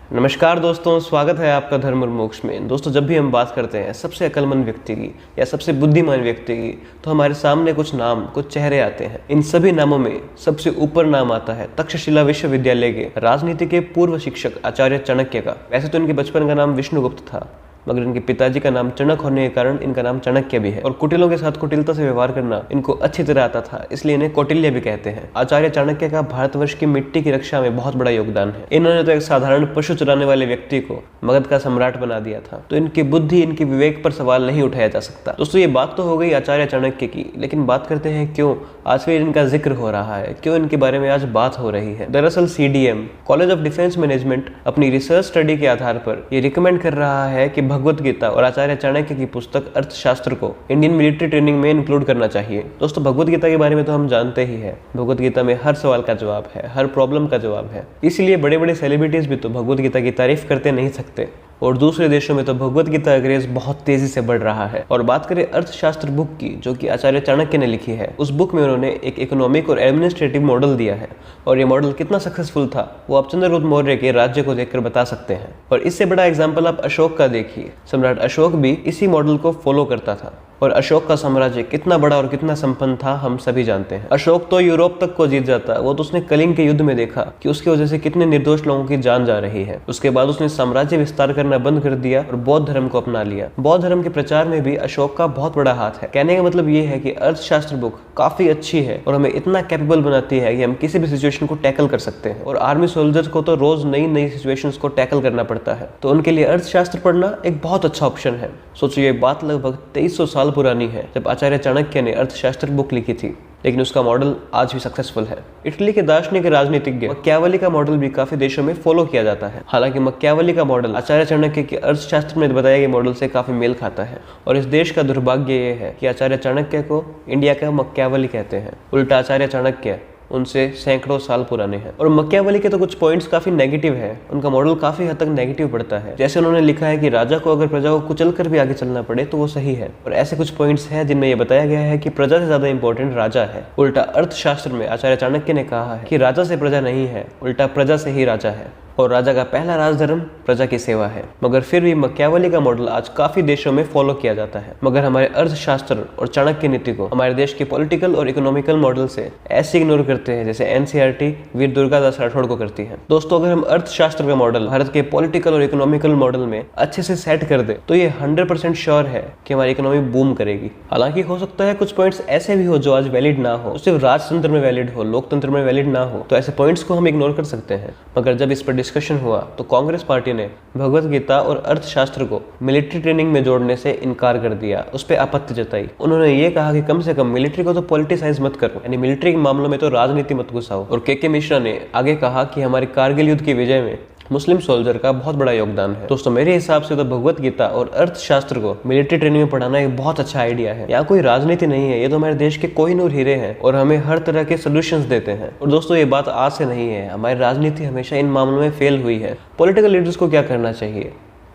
नमस्कार दोस्तों, स्वागत है आपका धर्म और मोक्ष में। दोस्तों, जब भी हम बात करते हैं सबसे अक्लमंद व्यक्ति की या सबसे बुद्धिमान व्यक्ति की, तो हमारे सामने कुछ नाम, कुछ चेहरे आते हैं। इन सभी नामों में सबसे ऊपर नाम आता है तक्षशिला विश्वविद्यालय के राजनीति के पूर्व शिक्षक आचार्य चाणक्य का। वैसे तो इनके बचपन का नाम विष्णुगुप्त था, मगर इनके पिताजी का नाम चणक होने के कारण इनका नाम चाणक्य भी है। और कुटिलों के साथ कुटिलता से व्यवहार करना इनको अच्छी तरह आता था, इसलिए इन्हें कौटिल्य भी कहते हैं। आचार्य चाणक्य का भारतवर्ष की मिट्टी की रक्षा में बहुत बड़ा योगदान है। इन्होंने तो एक साधारण पशु चराने वाले व्यक्ति को मगध का सम्राट बना दिया था। तो इनकी बुद्धि, इनकी विवेक पर सवाल नहीं उठाया जा सकता। दोस्तों, ये बात तो हो गई आचार्य चाणक्य की, लेकिन बात करते हैं क्यों आज भी इनका जिक्र हो रहा है, क्यों इनके बारे में आज बात हो रही है। दरअसल CDM college of defence management अपनी रिसर्च स्टडी के आधार पर ये रिकमेंड कर रहा है कि भगवत गीता और आचार्य चाणक्य की पुस्तक अर्थशास्त्र को इंडियन मिलिट्री ट्रेनिंग में इंक्लूड करना चाहिए। दोस्तों, भगवत गीता के बारे में तो हम जानते ही है। भगवत गीता में हर सवाल का जवाब है, हर प्रॉब्लम का जवाब है। इसलिए बड़े बड़े सेलिब्रिटीज भी तो भगवत गीता की तारीफ करते नहीं सकते। और दूसरे देशों में तो भगवत गीता का क्रेज बहुत तेजी से बढ़ रहा है। और बात करें अर्थशास्त्र बुक की, जो कि आचार्य चाणक्य ने लिखी है, उस बुक में उन्होंने एक इकोनॉमिक और एडमिनिस्ट्रेटिव मॉडल दिया है। और ये मॉडल कितना सक्सेसफुल था वो आप चंद्रगुप्त मौर्य के राज्य को देखकर बता सकते हैं। और इससे बड़ा एग्जाम्पल आप अशोक का देखिए। सम्राट अशोक भी इसी मॉडल को फॉलो करता था। और अशोक का साम्राज्य कितना बड़ा और कितना संपन्न था हम सभी जानते हैं। अशोक तो यूरोप तक को जीत जाता, वो तो उसने कलिंग के युद्ध में देखा कि उसकी वजह से कितने निर्दोष लोगों की जान जा रही है। उसके बाद उसने साम्राज्य विस्तार करना बंद कर दिया और बौद्ध धर्म को अपना लिया। बौद्ध धर्म के प्रचार में भी अशोक का बहुत बड़ा हाथ है। कहने का मतलब ये है कि अर्थशास्त्र बुक काफी अच्छी है और हमें इतना कैपेबल बनाती है कि हम किसी भी सिचुएशन को टैकल कर सकते हैं। और आर्मी सोल्जर्स को तो रोज नई नई सिचुएशंस को टैकल करना पड़ता है, तो उनके लिए अर्थशास्त्र पढ़ना एक बहुत अच्छा ऑप्शन है। सोचिए, ये बात लगभग 2300 साल पुरानी है जब आचार्य चाणक्य ने अर्थशास्त्र बुक लिखी थी, लेकिन उसका मॉडल आज भी सक्सेसफुल है। इटली के दार्शनिक राजनीतिज्ञ मक्यावली का मॉडल भी काफी देशों में फॉलो किया जाता है। हालांकि मक्यावली का मॉडल आचार्य चाणक्य के अर्थशास्त्र में बताए गए मॉडल से काफी मेल खाता है। और इस देश का दुर्भाग्य ये है कि आचार्य चाणक्य को इंडिया का मक्यावली कहते हैं। उल्टा आचार्य चाणक्य उनसे सैकड़ों साल पुराने हैं। और मक्यावली के तो कुछ पॉइंट्स काफी नेगेटिव है, उनका मॉडल काफी हद तक नेगेटिव पड़ता है। जैसे उन्होंने लिखा है कि राजा को अगर प्रजा को कुचल कर भी आगे चलना पड़े तो वो सही है। और ऐसे कुछ पॉइंट्स हैं जिनमें यह बताया गया है कि प्रजा से ज्यादा इंपॉर्टेंट राजा है। उल्टा अर्थशास्त्र में आचार्य चाणक्य ने कहा है कि राजा से प्रजा नहीं है, उल्टा प्रजा से ही राजा है। और राजा का पहला राजधर्म प्रजा की सेवा है। मगर फिर भी मक्यावली का मॉडल आज काफी देशों में फॉलो किया जाता है। मगर हमारे अर्थशास्त्र और चाणक्य नीति को हमारे देश के पॉलिटिकल और इकोनॉमिकल मॉडल से ऐसे इग्नोर करते हैं जैसे NCERT वीर दुर्गादास राठौड़ को करती है। दोस्तों, अगर हम अर्थशास्त्र का मॉडल भारत के पॉलिटिकल और इकोनॉमिकल मॉडल में अच्छे से सेट कर दे तो ये 100% श्योर है कि हमारी इकोनॉमी बूम करेगी। हालांकि हो सकता है कुछ पॉइंट्स ऐसे भी हो जो आज वैलिड ना हो, सिर्फ राजतंत्र में वैलिड हो, लोकतंत्र में वैलिड ना हो, तो ऐसे पॉइंट्स को हम इग्नोर कर सकते हैं। मगर जब इस पर डिस्कशन हुआ तो कांग्रेस पार्टी ने भगवत गीता और अर्थशास्त्र को मिलिट्री ट्रेनिंग में जोड़ने से इनकार कर दिया, उस पर आपत्ति जताई। उन्होंने ये कहा कि कम से कम मिलिट्री को तो पॉलिटिसाइज मत करो, यानी मिलिट्री के मामलों में तो राजनीति मत घुसाओ। और के मिश्रा ने आगे कहा कि हमारे कारगिल युद्ध की विजय में मुस्लिम सोल्जर का बहुत बड़ा योगदान है। दोस्तों, मेरे हिसाब से तो भगवत गीता और अर्थशास्त्र को मिलिट्री ट्रेनिंग में पढ़ाना एक बहुत अच्छा आइडिया है। यहाँ कोई राजनीति नहीं है, ये तो हमारे देश के कोहिनूर हीरे हैं और हमें हर तरह के सोल्यूशंस देते हैं। और दोस्तों, ये बात आज से नहीं है, हमारी राजनीति हमेशा इन मामलों में फेल हुई है। पॉलिटिकल लीडर्स को क्या करना चाहिए?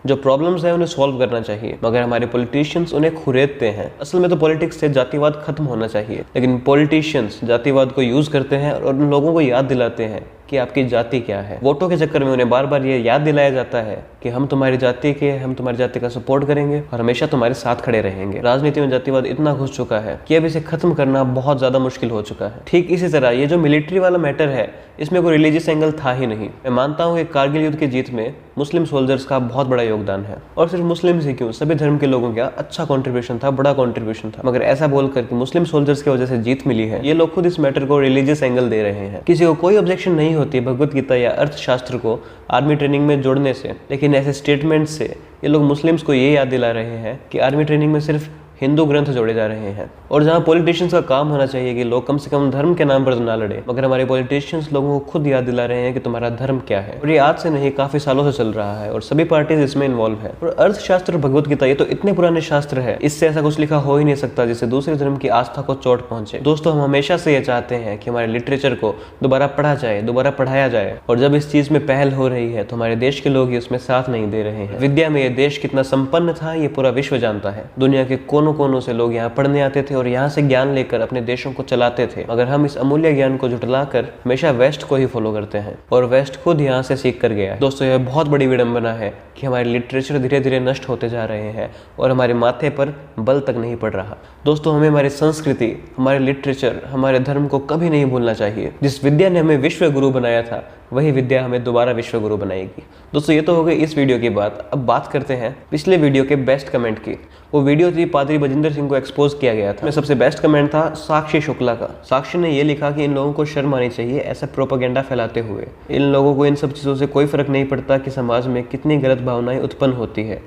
जो प्रॉब्लम्स है उन्हें सॉल्व करना चाहिए, मगर हमारे पॉलिटिशियंस उन्हें खुरेदते हैं। असल में तो पॉलिटिक्स से जातिवाद खत्म होना चाहिए, लेकिन पॉलिटिशियंस जातिवाद को यूज करते हैं और उन लोगों को याद दिलाते हैं कि आपकी जाति क्या है। वोटों के चक्कर में उन्हें बार बार ये याद दिलाया जाता है कि हम तुम्हारी जाति के, हम तुम्हारी जाति का सपोर्ट करेंगे और हमेशा तुम्हारे साथ खड़े रहेंगे। राजनीति में जातिवाद इतना घुस चुका है कि अब इसे खत्म करना बहुत ज्यादा मुश्किल हो चुका है। ठीक इसी तरह ये जो मिलिट्री वाला मैटर है, इसमें कोई रिलीजियस एंगल था ही नहीं। मैं मानता हूँ कि कारगिल युद्ध की जीत में मुस्लिम सोल्जर्स का बहुत बड़ा योगदान है। और सिर्फ मुस्लिम ही क्यों, सभी धर्म के लोगों का अच्छा कंट्रीब्यूशन था, बड़ा कंट्रीब्यूशन था। मगर ऐसा बोलकर कि मुस्लिम सोल्जर्स की वजह से जीत मिली है, ये लोग खुद इस मैटर को रिलीजियस एंगल दे रहे हैं। किसी को कोई ऑब्जेक्शन नहीं होती भगवत गीता या अर्थशास्त्र को आर्मी ट्रेनिंग में जोड़ने से, लेकिन ऐसे स्टेटमेंट से ये लोग मुस्लिम्स को ये याद दिला रहे हैं कि आर्मी ट्रेनिंग में सिर्फ हिंदू ग्रंथ जोड़े जा रहे हैं। और जहाँ पॉलिटिशियंस का काम होना चाहिए कि लोग कम से कम धर्म के नाम पर ना लड़े, मगर हमारे पॉलिटिशियंस लोगों को खुद याद दिला रहे हैं कि तुम्हारा धर्म क्या है। और ये आज से नहीं, काफी सालों से चल रहा है और सभी पार्टीज इसमें इन्वॉल्व है। और अर्थशास्त्र भगवत गीता ये तो इतने पुराने शास्त्र है, इससे ऐसा कुछ लिखा हो ही नहीं सकता जिससे दूसरे धर्म की आस्था को चोट पहुंचे। दोस्तों, हम हमेशा से ये चाहते हैं कि हमारे लिटरेचर को दोबारा पढ़ा जाए, दोबारा पढ़ाया जाए। और जब इस चीज में पहल हो रही है तो हमारे देश के लोग ही उसमें साथ नहीं दे रहे हैं। विद्या में ये देश कितना संपन्न था ये पूरा विश्व जानता है। दुनिया के कोनों कोनों कोनों से लोग यहाँ पढ़ने आते थे और यहाँ से ज्ञान लेकर अपने देशों को चलाते थे, मगर हम इस अमूल्य ज्ञान को झुठलाकर हमेशा वेस्ट को ही फॉलो करते हैं और वेस्ट खुद यहाँ से सीख कर गया है। दोस्तों, यह बहुत बड़ी विडंबना है कि हमारे लिटरेचर धीरे धीरे नष्ट होते जा रहे हैं और हमारे माथे पर बल तक नहीं पड़ रहा। दोस्तों, हमें हमारी संस्कृति, हमारे लिटरेचर, हमारे धर्म को कभी नहीं भूलना चाहिए। जिस विद्या ने हमें विश्व गुरु बनाया था, वही विद्या हमें दोबारा विश्व गुरु बनाएगी। दोस्तों, ये तो हो गई इस वीडियो की बात। अब बात करते हैं पिछले वीडियो के बेस्ट कमेंट की। वो वीडियो थी पादरी बजिंदर सिंह को एक्सपोज किया गया था। सबसे बेस्ट कमेंट था साक्षी शुक्ला का। साक्षी ने ये लिखा कि इन लोगों को शर्म आनी चाहिए ऐसा प्रोपेगेंडा फैलाते हुए। इन लोगों को इन सब चीज़ों से कोई फर्क नहीं पड़ता कि समाज में कितनी गलत भावनाएं उत्पन्न होती है।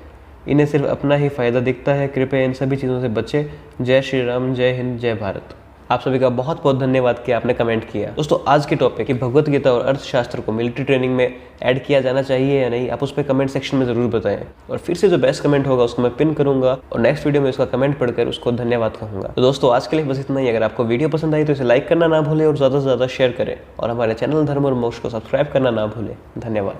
इन्हें सिर्फ अपना ही फायदा दिखता है। कृपया इन सभी चीज़ों से बचे। जय श्री राम, जय हिंद, जय भारत। आप सभी का बहुत बहुत धन्यवाद कि आपने कमेंट किया। दोस्तों, आज के टॉपिक कि भगवत गीता और अर्थशास्त्र को मिलिट्री ट्रेनिंग में ऐड किया जाना चाहिए या नहीं, आप उस पर कमेंट सेक्शन में जरूर बताएं। और फिर से जो बेस्ट कमेंट होगा उसको मैं पिन करूंगा और नेक्स्ट वीडियो में उसका कमेंट पढ़कर उसको धन्यवाद कहूंगा। तो दोस्तों, आज के लिए बस इतना ही। अगर आपको वीडियो पसंद आई तो इसे लाइक करना ना भूलें और ज़्यादा से ज़्यादा शेयर करें और हमारे चैनल धर्म और मोक्ष को सब्सक्राइब करना ना भूलें। धन्यवाद।